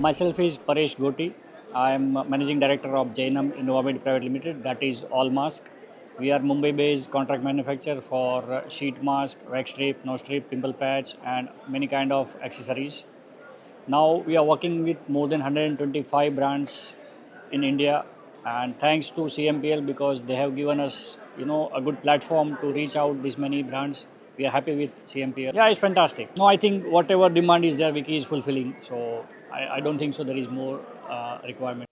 Myself is Paresh Goti. I am Managing Director of JAINAM INVAMED Private Limited, that is ALLMASK. We are Mumbai-based contract manufacturer for sheet mask, wax strip, nose strip, pimple patch, and many kind of accessories. Now we are working with more than 125 brands in India, and thanks to CMPL because they have given us, a good platform to reach out this many brands. We are happy with CMPL. Yeah, it's fantastic. No, I think whatever demand is there, Wiki is fulfilling. So I don't think so there is more requirement.